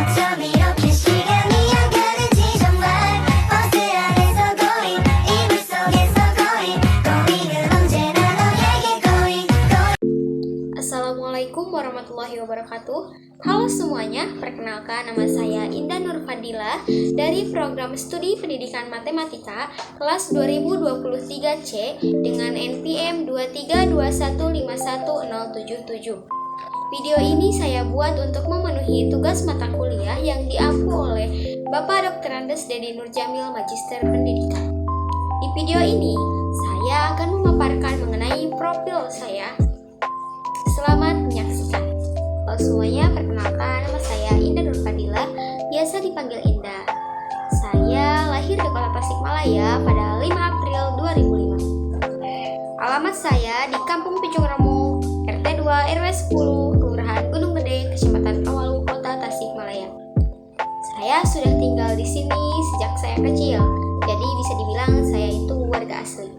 어쩜 이렇게 시간이 안 가는지 정말 버스 안에서 고인 이불 속에서 고인은 언제나 너에게 고인. Assalamualaikum warahmatullahi wabarakatuh. Halo semuanya, perkenalkan nama saya Indah Nur Fadila dari program studi pendidikan matematika kelas 2023C dengan NPM 232151077. Video ini saya buat untuk memenuhi tugas mata kuliah yang diampu oleh Bapak Dr. Andes Dedi Nurjamil Magister Pendidikan. Di video ini, saya akan memaparkan mengenai profil saya. Selamat menyaksikan. Halo semuanya, perkenalkan nama saya Indah Nur Fadila, biasa dipanggil Indah. Saya lahir di kota Tasikmalaya pada 5 April 2005. Alamat saya di Kampung Picung Remu, RT 2 RW 10, Kelurahan Gunung Gede, Kecamatan Kawalu, Kota Tasikmalaya. Saya sudah tinggal di sini sejak saya kecil, jadi bisa dibilang saya itu warga asli.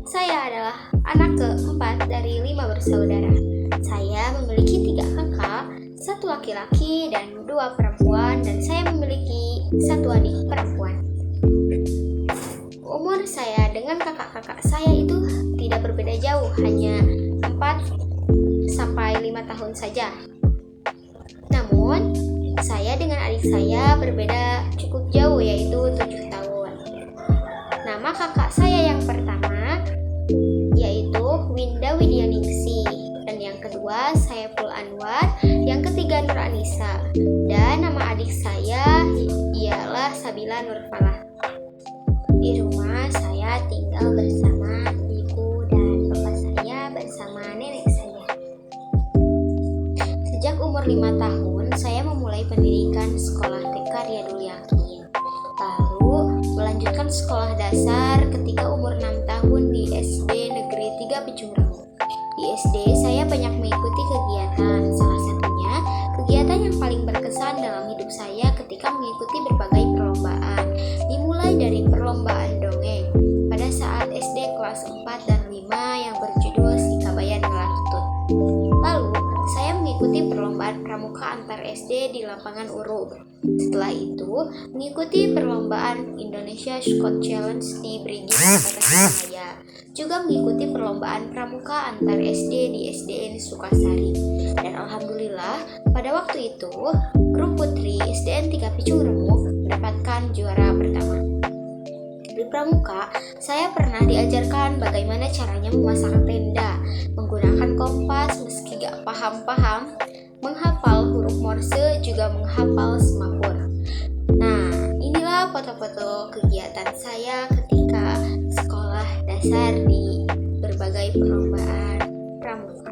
Saya adalah anak keempat dari 5 bersaudara. Saya memiliki 3 kakak, 1 laki-laki dan 2 perempuan, dan saya memiliki 1 adik perempuan. Umur saya dengan kakak-kakak saya itu tidak berbeda jauh, hanya 4-5 tahun saja. Namun, saya dengan adik saya berbeda cukup jauh, yaitu 7 tahun. Nama kakak saya yang pertama yaitu Winda Widyaningsi, dan yang kedua Saiful Anwar, yang ketiga Nur Anissa, dan nama adik saya ialah Sabila Nurfalah. Di rumah saya tinggal bersama ibu dan bapak saya bersama nenek saya. Sejak umur 5 tahun saya memulai pendidikan sekolah TK Riyadul Yakin, lalu melanjutkan sekolah dasar ketika umur 6 tahun di SD Negeri 3 Picung Remu. Di SD saya banyak mengikuti kegiatan, salah satunya kegiatan yang paling berkesan dalam hidup saya ketika mengikuti berbagai perlombaan, dimulai dari perlombaan dongeng pada saat SD kelas 4 dan 5 yang berjudul Si Kabayan Ngelatut. Lalu saya mengikuti perlombaan pramuka antar SD di lapangan Urub. Setelah itu mengikuti perlombaan Indonesia Scout Challenge di Brigi Kota Tasikmalaya. Juga mengikuti perlombaan pramuka antar SD di SDN Sukasari. Dan alhamdulillah pada waktu itu grup putri SDN 3 Picung Remu mendapatkan juara pertama. Di pramuka, saya pernah diajarkan bagaimana caranya memasang tenda, menggunakan kompas meski gak paham-paham, menghafal huruf Morse, juga menghafal semapur. Nah, inilah foto-foto kegiatan saya ketika sekolah dasar di berbagai perlombaan pramuka.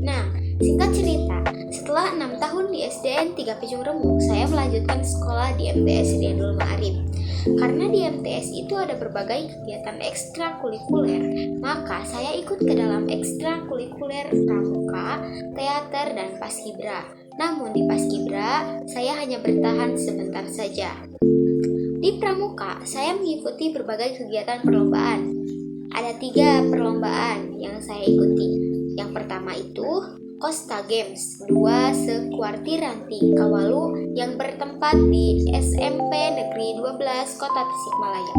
Nah, singkat cerita, setelah 6 tahun di SDN 3 Picung Remu, saya melanjutkan sekolah di MTS Riyadul Ma'arif. Karena di MTS itu ada berbagai kegiatan ekstrakurikuler, maka saya ikut ke dalam ekstrakurikuler pramuka, teater, dan paskibra. Namun di paskibra, saya hanya bertahan sebentar saja. Di pramuka, saya mengikuti berbagai kegiatan perlombaan. Ada 3 perlombaan yang saya ikuti. Yang pertama itu Costa Games 2 Sekuartiranti Kawalu yang bertempat di SMP Negeri 12 Kota Tasikmalaya.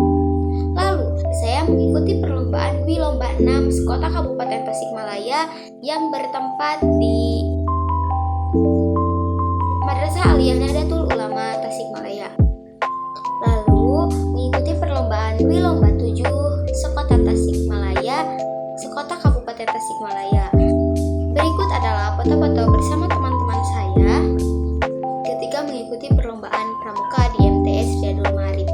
Lalu, saya mengikuti perlombaan Wilomba 6 Sekota Kabupaten Tasikmalaya yang bertempat di Madrasah Aliyah Nahdlatul Ulama Tasikmalaya. Lalu, mengikuti perlombaan Wilomba 7 Sekota Tasikmalaya, Sekota Kabupaten Tasikmalaya. Berikut adalah foto-foto bersama teman-teman saya ketika mengikuti perlombaan pramuka di MTS Riyadul Ma'arif.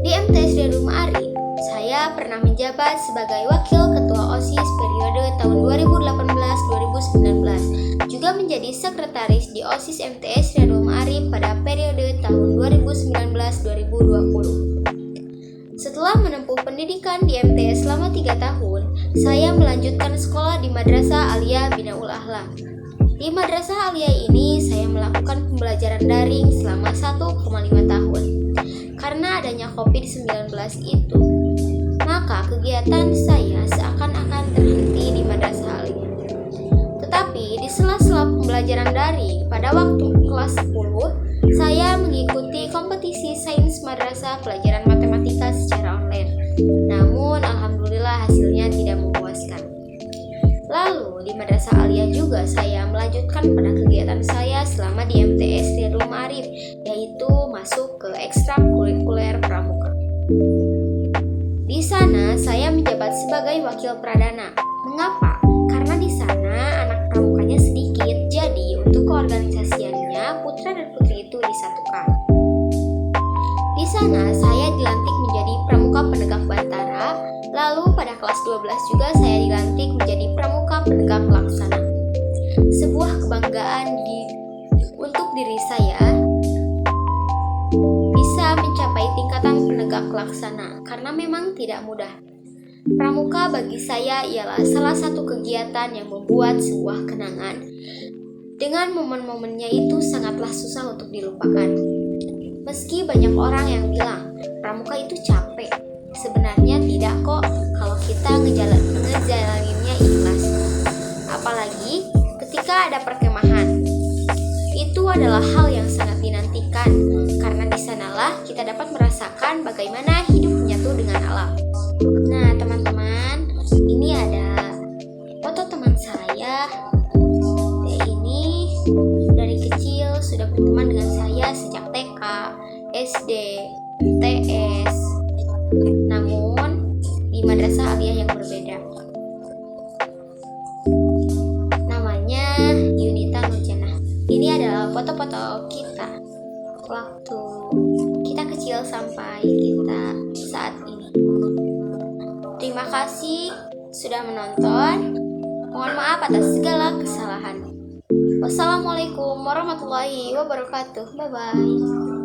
Di MTS Riyadul Ma'arif, saya pernah menjabat sebagai wakil ketua OSIS periode tahun 2018-2019, juga menjadi sekretaris di OSIS MTS Riyadul Ma'arif pada periode tahun 2019-2020. Setelah menempuh pendidikan di MTS selama 3 tahun, saya melanjutkan sekolah di Madrasah Aliyah Binaul Ahlam. Di Madrasah Aliyah ini, saya melakukan pembelajaran daring selama 1,5 tahun. Karena adanya COVID-19 itu, maka kegiatan saya seakan-akan terhenti di Madrasah Aliyah. pembelajaran daring, pada waktu kelas 10, saya mengikuti kompetisi sains madrasah pelajaran matematika secara online. Namun, alhamdulillah hasilnya tidak memuaskan. Lalu, di Madrasah Aliyah juga saya melanjutkan pada kegiatan saya selama di MTS Riyadul Ma'arif, yaitu masuk ke ekstrakurikuler pramuka. Di sana, saya menjabat sebagai wakil pradana. Mengapa? Karena di sana anak pramukanya sedikit, jadi untuk keorganisasiannya putra dan putri itu disatukan. Di sana saya dilantik menjadi pramuka penegak bantara, lalu pada kelas 12 juga saya dilantik menjadi pramuka penegak laksana. Sebuah kebanggaan untuk diri saya bisa mencapai tingkatan penegak laksana karena memang tidak mudah. Pramuka bagi saya ialah salah satu kegiatan yang membuat sebuah kenangan. Dengan momen-momennya itu sangatlah susah untuk dilupakan. Meski banyak orang yang bilang pramuka itu capek, sebenarnya tidak kok kalau kita ngejalaninnya ikhlas. Apalagi ketika ada perkemahan. Itu adalah hal yang sangat dinantikan karena di sanalah kita dapat merasakan bagaimana hidup menyatu dengan alam. Nah, teman-teman, ini ada foto teman saya. Dia ini dari kecil sudah berteman dengan saya sejak TK, SD, TS. Namun di Madrasah Aliyah yang berbeda. Namanya Yunita Nurjannah. Ini adalah foto-foto kita waktu kita kecil sampai kita saat ini. Terima kasih sudah menonton. Mohon maaf atas segala kesalahan. Wassalamualaikum warahmatullahi wabarakatuh. Bye-bye.